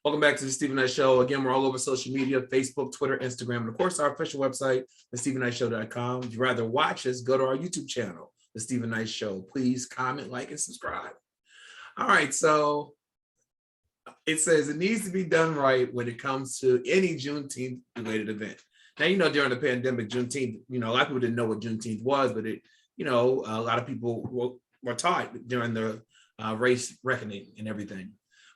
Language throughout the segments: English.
Welcome back to the Stephen Knight Show. Again, we're all over social media, Facebook, Twitter, Instagram, and of course, our official website, thestephennightshow.com. If you'd rather watch us, go to our YouTube channel, The Stephen Knight Show. Please comment, like, and subscribe. All right, so it says it needs to be done right when it comes to any Juneteenth related event. Now, during the pandemic, Juneteenth, a lot of people didn't know what Juneteenth was, but a lot of people were taught during the race reckoning and everything.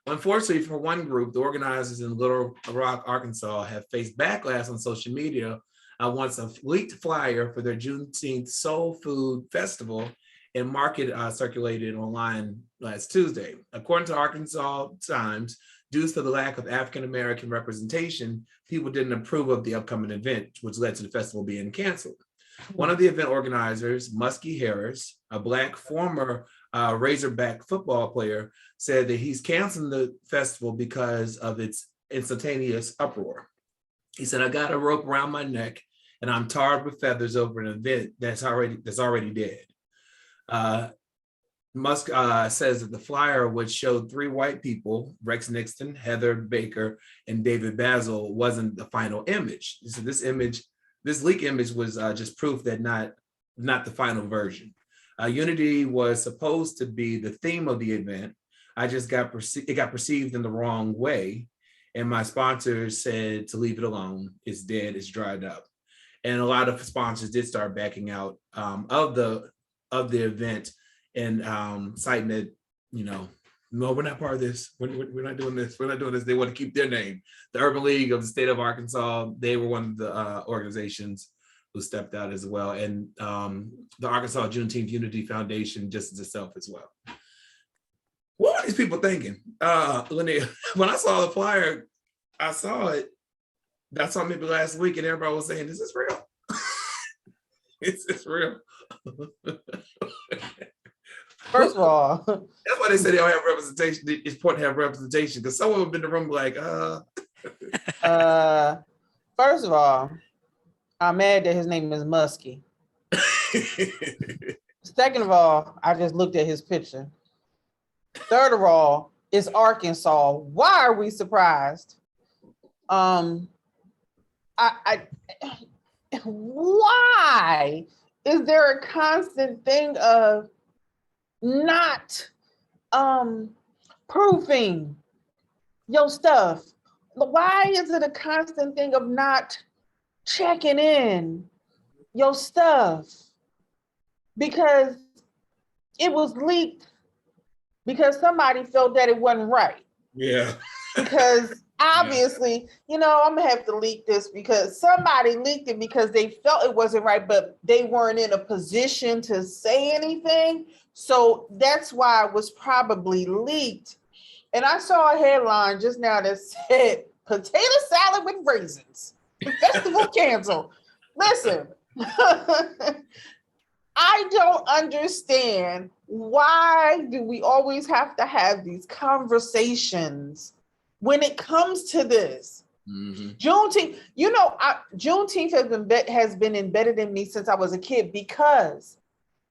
Unfortunately, for one group, the organizers in Little Rock, Arkansas, have faced backlash on social media once a leaked flyer for their Juneteenth Soul Food Festival and market circulated online last Tuesday. According to Arkansas Times, due to the lack of African-American representation, people didn't approve of the upcoming event, which led to the festival being canceled. One of the event organizers, Muskie Harris, a Black former Razorback football player, said that he's canceling the festival because of its instantaneous uproar. He said, "I got a rope around my neck and I'm tarred with feathers over an event that's already dead." Musk says that the flyer, which showed 3 white people, Rex Nixon, Heather Baker, and David Basil, wasn't the final image. So this leak image was just proof that not the final version. Unity was supposed to be the theme of the event. It got perceived in the wrong way, and my sponsors said to leave it alone. It's dead. It's dried up, and a lot of sponsors did start backing out of the event and citing that no, we're not part of this. We're not doing this. We're not doing this. They want to keep their name. The Urban League of the State of Arkansas, they were one of the organizations who stepped out as well, and the Arkansas Juneteenth Unity Foundation just itself as well. What were these people thinking? Lynia, when I saw the flyer, I saw it maybe last week, and everybody was saying, "Is this real? Is this real?" First of all, that's why they say they don't have representation. It's important to have representation, because someone would have been in the room like, First of all, I'm mad that his name is Muskie. Second of all, I just looked at his picture. Third of all, it's Arkansas. Why are we surprised? Why is there a constant thing of not proofing your stuff? Why is it a constant thing of not checking in your stuff? Because it was leaked because somebody felt that it wasn't right. Yeah. Because obviously, I'm gonna have to leak this because somebody leaked it because they felt it wasn't right, but they weren't in a position to say anything. So that's why it was probably leaked. And I saw a headline just now that said potato salad with raisins. Festival canceled. Listen, I don't understand, why do we always have to have these conversations when it comes to this? Mm-hmm. Juneteenth, Juneteenth has been embedded in me since I was a kid because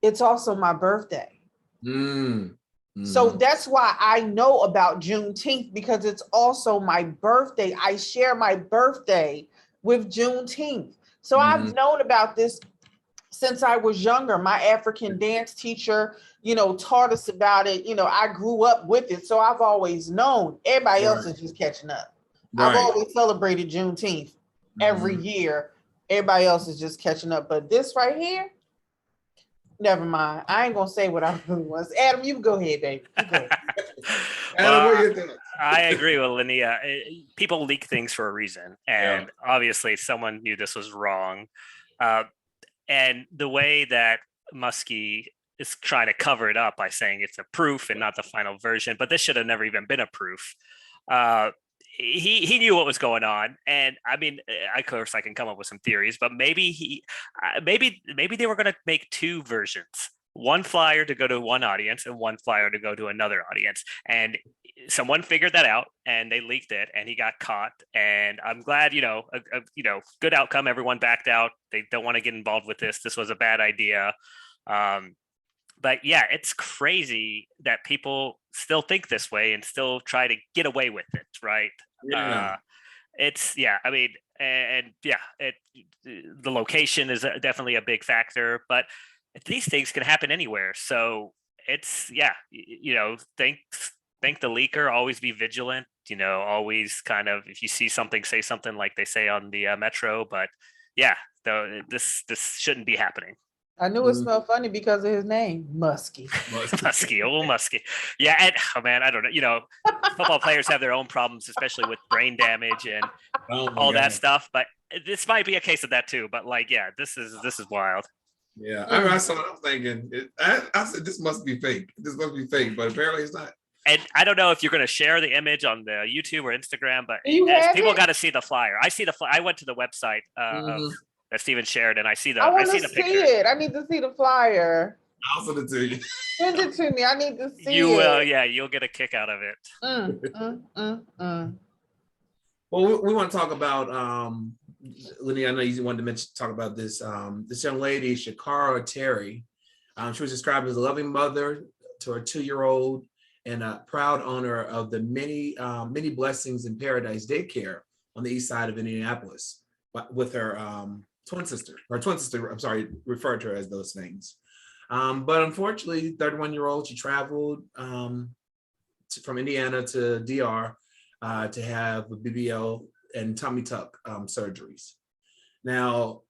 it's also my birthday. Mm-hmm. So that's why I know about Juneteenth, because it's also my birthday. I share my birthday with Juneteenth. So I've known about this since I was younger. My African dance teacher, taught us about it. I grew up with it. So I've always known. Everybody else is just catching up. Right. I've always celebrated Juneteenth every year. Everybody else is just catching up. But this right here, never mind. I ain't gonna say what I really was. Adam, you go ahead, baby. Well, I agree with Lynia. People leak things for a reason, and obviously someone knew this was wrong. And the way that Muskie is trying to cover it up by saying it's a proof and not the final version, but this should have never even been a proof. He knew what was going on, and I mean, of course, I can come up with some theories, but maybe they were going to make 2 versions: one flyer to go to one audience and one flyer to go to another audience. And someone figured that out, and they leaked it, and he got caught. And I'm glad, good outcome. Everyone backed out. They don't want to get involved with this. This was a bad idea. But yeah, it's crazy that people still think this way and still try to get away with it, right? Yeah. It's I mean, and yeah, the location is definitely a big factor, but these things can happen anywhere. So it's thank the leaker, always be vigilant, always kind of, if you see something, say something, like they say on the metro. But yeah, though this shouldn't be happening. I knew it smelled funny because of his name, Muskie. Muskie, old Muskie. Yeah, and oh man, I don't know. Football players have their own problems, especially with brain damage and all that stuff. But this might be a case of that too. But like, yeah, this is wild. Yeah, I saw it. I'm thinking, I said, this must be fake. This must be fake, but apparently it's not. And I don't know if you're going to share the image on the YouTube or Instagram, but people got to see the flyer. I see the flyer. I went to the website of that Steven shared, and I see the picture. It. I need to see the flyer. I'll send it to you. Send it to me. I need to see it. You will, yeah. You'll get a kick out of it. Well, we want to talk about Lynia. I know you wanted to talk about this. This young lady, Shakara Terry. She was described as a loving mother to her 2-year-old and a proud owner of the many blessings in paradise daycare on the east side of Indianapolis, but with her twin sister, I'm sorry, referred to her as those things. But unfortunately, 31-year-old, she traveled from Indiana to DR to have a BBL and tummy tuck surgeries. Now,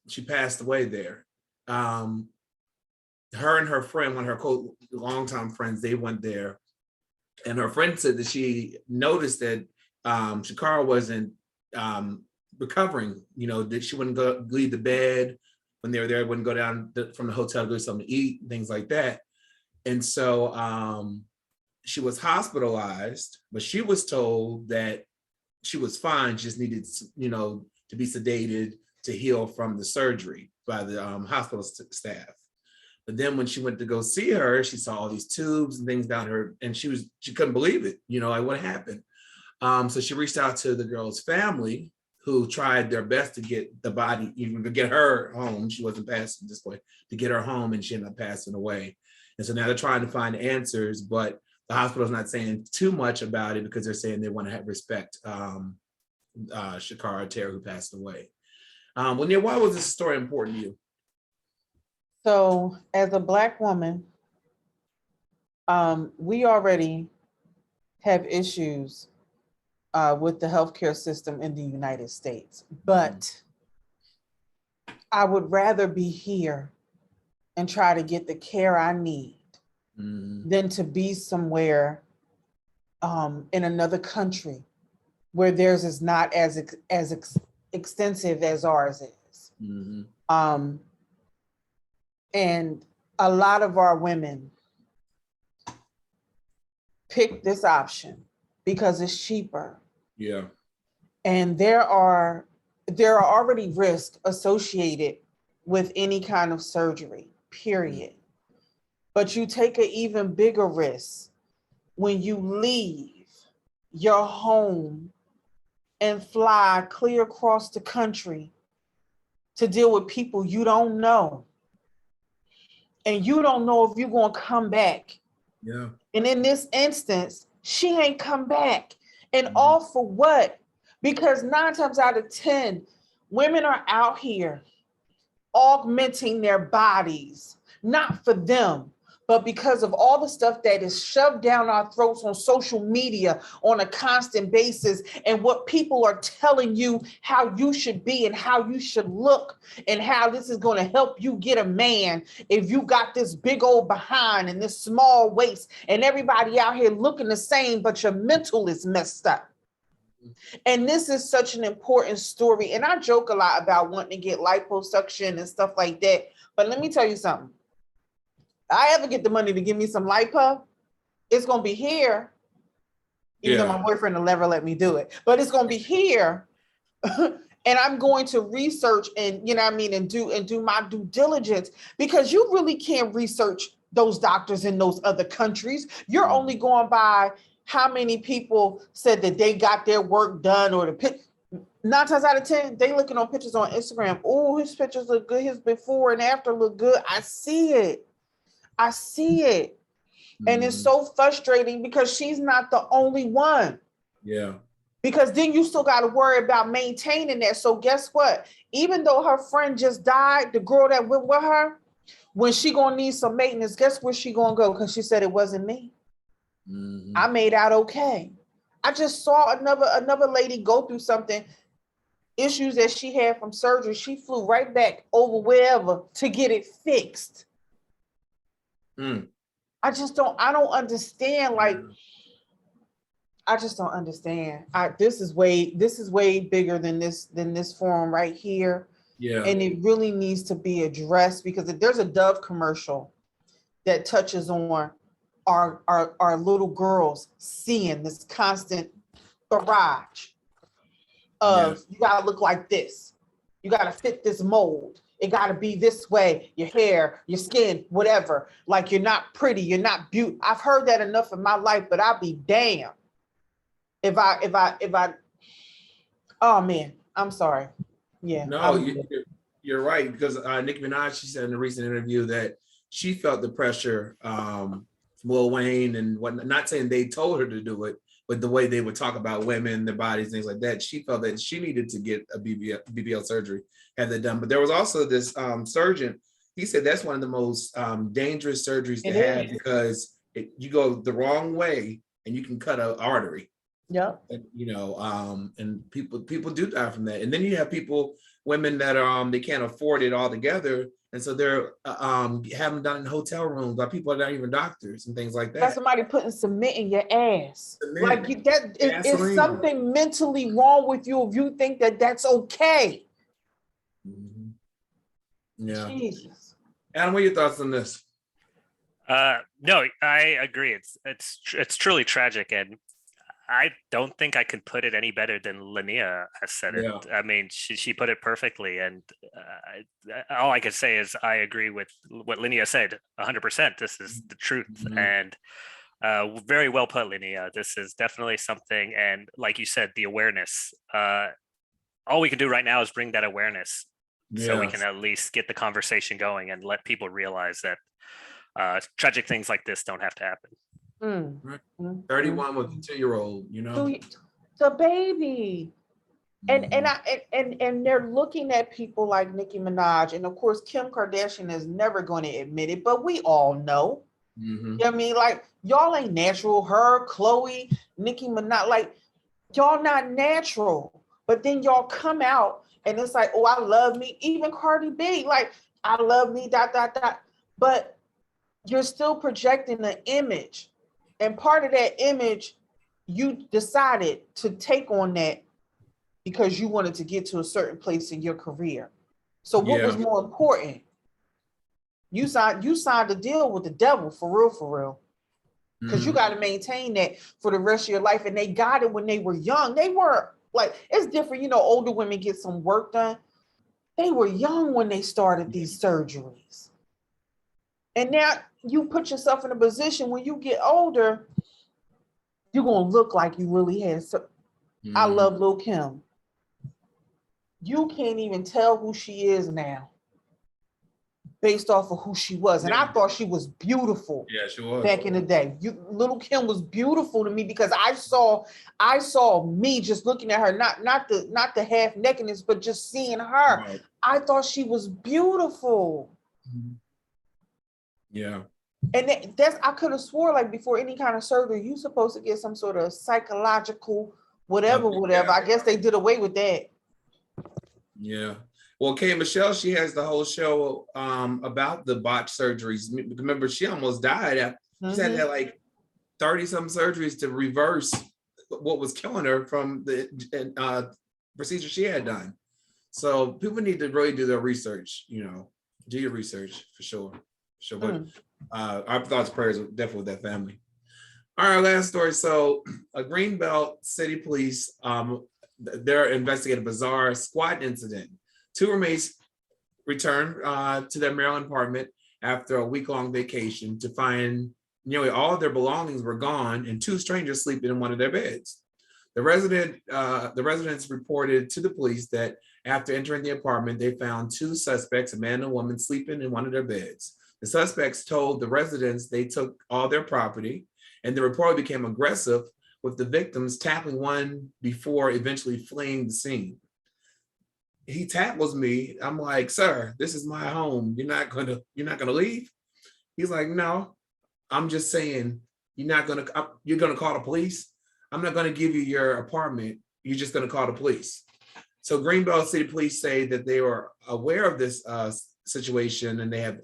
she passed away there. Her and her friend, one of her longtime friends, they went there. And her friend said that she noticed that Shakara wasn't recovering, that she wouldn't leave the bed when they were there, wouldn't go down from the hotel to do something to eat, things like that. And so she was hospitalized, but she was told that she was fine, just needed, to be sedated to heal from the surgery by the hospital staff. But then when she went to go see her, she saw all these tubes and things down her, and she couldn't believe it, like what happened. So she reached out to the girl's family, who tried their best to get the body, even to get her home. She wasn't passing this way, to get her home, and she ended up passing away. And so now they're trying to find answers, but the hospital's not saying too much about it because they're saying they want to have respect Shakara Terry, who passed away. Well, Nia, why was this story important to you? So as a Black woman, we already have issues with the healthcare system in the United States, but I would rather be here and try to get the care I need than to be somewhere in another country where theirs is not as extensive as ours is. And a lot of our women pick this option because it's cheaper. Yeah. And there are already risks associated with any kind of surgery, period. But you take an even bigger risk when you leave your home and fly clear across the country to deal with people you don't know. And you don't know if you're going to come back. Yeah. And in this instance, she ain't come back. And all for what? Because 9 times out of 10, women are out here augmenting their bodies, not for them, but because of all the stuff that is shoved down our throats on social media on a constant basis, and what people are telling you how you should be and how you should look and how this is going to help you get a man if you got this big old behind and this small waist, and everybody out here looking the same, but your mental is messed up. And this is such an important story. And I joke a lot about wanting to get liposuction and stuff like that. But let me tell you something. I ever get the money to give me some lipo, it's going to be here. Even though my boyfriend will never let me do it. But it's going to be here. And I'm going to research and, and do my due diligence, because you really can't research those doctors in those other countries. You're only going by how many people said that they got their work done, or 9 times out of 10, they looking on pictures on Instagram. Oh, his pictures look good. His before and after look good. I see it. I see it. And it's so frustrating because she's not the only one. Yeah. Because then you still got to worry about maintaining that. So guess what? Even though her friend just died, the girl that went with her, when she gonna need some maintenance, guess where she gonna go? Because she said it wasn't me. I made out okay. I just saw another lady go through something, issues that she had from surgery. She flew right back over wherever to get it fixed. I don't understand. Like, I just don't understand. This is way bigger than this forum right here. Yeah. And it really needs to be addressed, because if there's a Dove commercial that touches on our little girls seeing this constant barrage of you gotta look like this, you gotta fit this mold, it gotta be this way, your hair, your skin, whatever, like you're not pretty, you're not beautiful. I've heard that enough in my life, but I'll be damned if I oh man, I'm sorry. Yeah. No, you're right, because Nicki Minaj, she said in a recent interview that she felt the pressure from Lil Wayne and whatnot. Not saying they told her to do it, but the way they would talk about women, their bodies, things like that, she felt that she needed to get a BBL surgery, have that done. But there was also this surgeon. He said that's one of the most dangerous surgeries to have, because you go the wrong way and you can cut an artery. Yeah. And people do die from that. And then you have women that are they can't afford it altogether, and so they're having done in hotel rooms by people that aren't even doctors and things like that. That's somebody putting cement in your ass. Cement. Like that is something mentally wrong with you if you think that that's okay. Yeah. Jesus. Adam, what are your thoughts on this? No, I agree. It's truly tragic, and I don't think I can put it any better than Lynia has said it. I mean, she put it perfectly, and all I can say is I agree with what Lynia said 100%. This is the truth, and very well put, Lynia. This is definitely something, and like you said, the awareness. All we can do right now is bring that awareness, so we can at least get the conversation going and let people realize that tragic things like this don't have to happen. 31 with a 2-year-old, the baby, and they're looking at people like Nicki Minaj, and of course Kim Kardashian is never going to admit it, but we all know. You know what I mean? Like, y'all ain't natural. Her, Chloe, Nicki Minaj, like, y'all not natural. But then y'all come out and it's like, oh, I love me. Even Cardi B, like, I love me, ... But you're still projecting an image. And part of that image, you decided to take on that because you wanted to get to a certain place in your career. So what was more important? You signed a deal with the devil, for real. Because you got to maintain that for the rest of your life. And they got it when they were young. They were like, it's different, older women get some work done. They were young when they started these surgeries. And now you put yourself in a position when you get older, you're going to look like you really had. I love Lil' Kim. You can't even tell who she is now based off of who she was. And I thought she was beautiful. Yeah, she was. Back in the day. Lil' Kim was beautiful to me because I saw me just looking at her, not the half nakedness, but just seeing her. Right. I thought she was beautiful. Yeah. And that's, I could have swore, like, before any kind of surgery, you're supposed to get some sort of psychological whatever. I guess they did away with that. Yeah. Well, K. Michelle, she has the whole show about the botched surgeries. Remember, she almost died. She's had to have like 30-some surgeries to reverse what was killing her from the procedure she had done. So people need to really do their research, do your research for sure. But our thoughts, prayers are definitely with that family. All right, last story. So a Greenbelt City Police, they're investigating a bizarre squat incident. 2 roommates returned to their Maryland apartment after a week-long vacation to find nearly all of their belongings were gone and 2 strangers sleeping in one of their beds. The residents reported to the police that after entering the apartment, they found 2 suspects, a man and a woman, sleeping in one of their beds. The suspects told the residents they took all their property, and the reporter became aggressive with the victims, tackling one before eventually fleeing the scene. He tackles me. I'm like, sir, this is my home. You're not gonna leave? He's like, no, I'm just saying you're gonna call the police. I'm not gonna give you your apartment. You're just gonna call the police. So Greenbelt City Police say that they were aware of this situation, and they have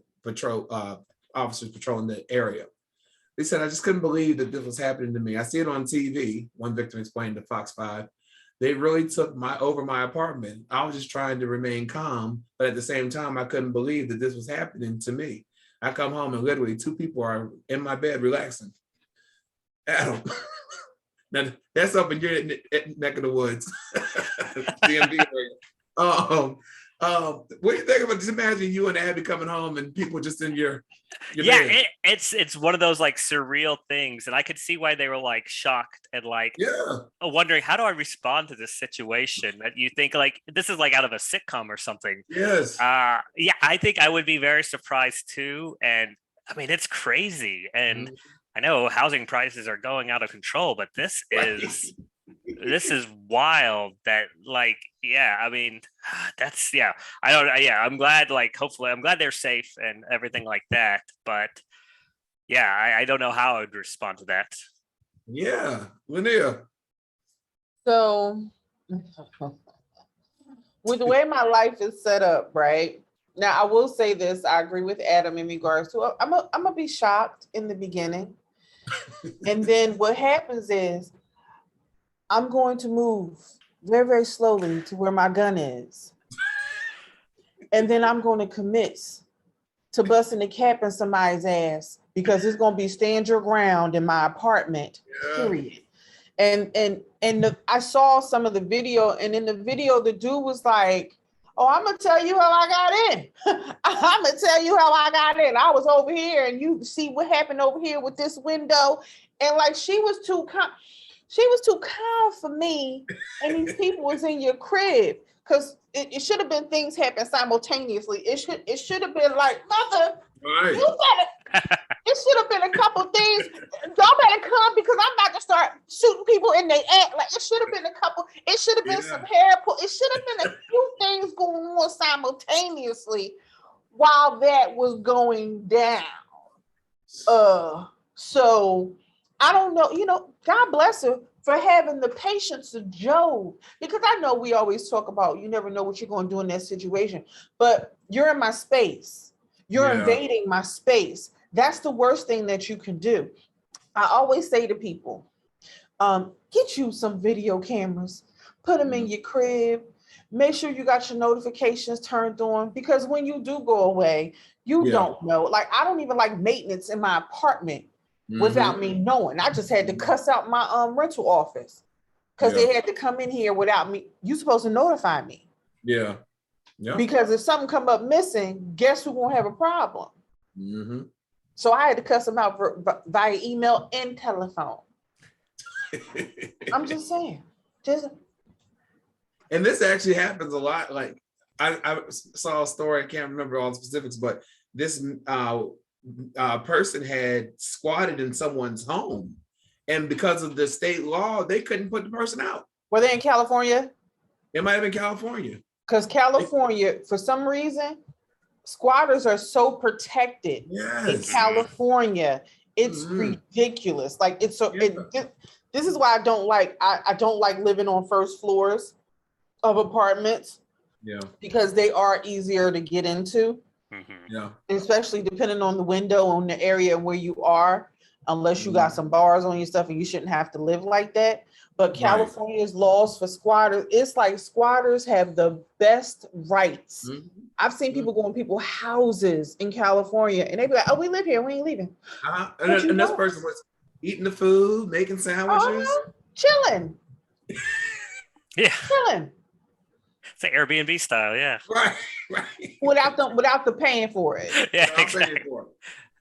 officers patrolling the area. They said, I just couldn't believe that this was happening to me. I see it on TV. One victim explained to Fox 5. They really took over my apartment. I was just trying to remain calm, but at the same time, I couldn't believe that this was happening to me. I come home and literally 2 people are in my bed relaxing. Adam, now that's up in your neck of the woods. DMV. What do you think about? Just imagine you and Abby coming home and people just in your bed. It's one of those like surreal things, and I could see why they were like shocked and like wondering, how do I respond to this situation? That you think like this is like out of a sitcom or something. Yes. I think I would be very surprised too, and I mean it's crazy, and I know housing prices are going out of control, but this is wild. That like, I mean, that's I'm glad, like, hopefully I'm glad they're safe and everything like that, but I don't know how I would respond to that. Lynia. So with the way my life is set up right now, I will say this, I agree with Adam in regards to I'm gonna be shocked in the beginning. And then what happens is I'm going to move very, very slowly to where my gun is. And then I'm going to commit to busting the cap in somebody's ass, because it's going to be stand your ground in my apartment, period. And I saw some of the video, and in the video, the dude was like, oh, I'm going to tell you how I got in. I'm going to tell you how I got in. I was over here, and you see what happened over here with this window. And like, she was too calm for me, and these people was in your crib, because it should have been things happen simultaneously. It should have been like, mother, right. It should have been a couple things. Y'all better come, because I'm about to start shooting people in their ass. Like, it should have been a couple. It should have been some hair pull. It should have been a few things going on simultaneously while that was going down. So I don't know, God bless her for having the patience of Job, because I know we always talk about you never know what you're going to do in that situation, but you're in my space. You're invading my space. That's the worst thing that you can do. I always say to people, get you some video cameras, put them in your crib, make sure you got your notifications turned on, because when you do go away, you don't know. Like, I don't even like maintenance in my apartment without me knowing. I just had to cuss out my rental office, because they had to come in here without me. You're supposed to notify me. Because if something come up missing, guess who's gonna have a problem? So I had to cuss them out via email and telephone. I'm just saying. And this actually happens a lot. Like, I saw a story, I can't remember all the specifics, but this person had squatted in someone's home, and because of the state law, they couldn't put the person out. Were they in California? It might have been California. Because California, for some reason, squatters are so protected in California. It's ridiculous. Like, it's so. This is why I don't like living on first floors of apartments. Because they are easier to get into. Especially depending on the window, on the area where you are, unless you got some bars on your stuff, and you shouldn't have to live like that. But California's laws for squatters, it's like squatters have the best rights. I've seen people go in people's houses in California, and they be like, oh, we live here, we ain't leaving. And this person was eating the food, making sandwiches. Chilling. Chilling. It's an Airbnb style, Right. Without the paying for it. Exactly.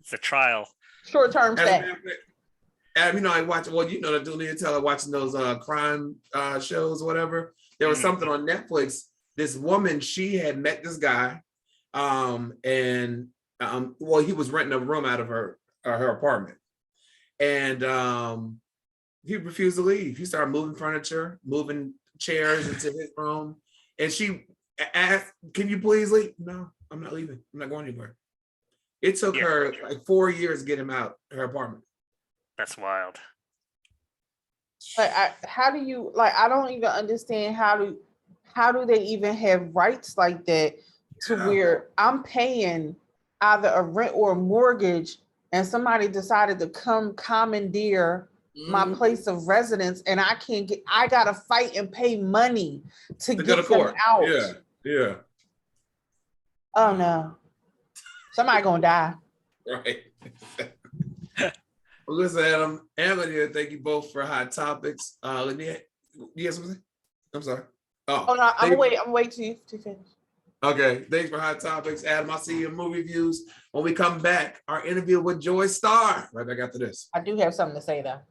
It's a trial. Short-term stay. I watch. Well, the Lynia teller watching those crime shows, whatever. There was something on Netflix. This woman, she had met this guy, and Well, he was renting a room out of her apartment, and he refused to leave. He started moving furniture, moving chairs into his room, and she asked, "Can you please leave?" No, I'm not leaving. I'm not going anywhere. It took her like 4 years to get him out her apartment. That's wild. Like, how do you, like, I don't even understand how do they even have rights like that to where I'm paying either a rent or a mortgage and somebody decided to come commandeer my place of residence and I gotta fight and pay money to get them out. Yeah. Oh no. Somebody gonna die. Right. Well, listen, Adam and Lynia, thank you both for hot topics. Lynia, you have something? I'm sorry. Oh no, I'm wait till you to finish. Okay, thanks for hot topics. Adam, I'll see you in movie reviews. When we come back, our interview with Joy Starr. Right back after this. I do have something to say though.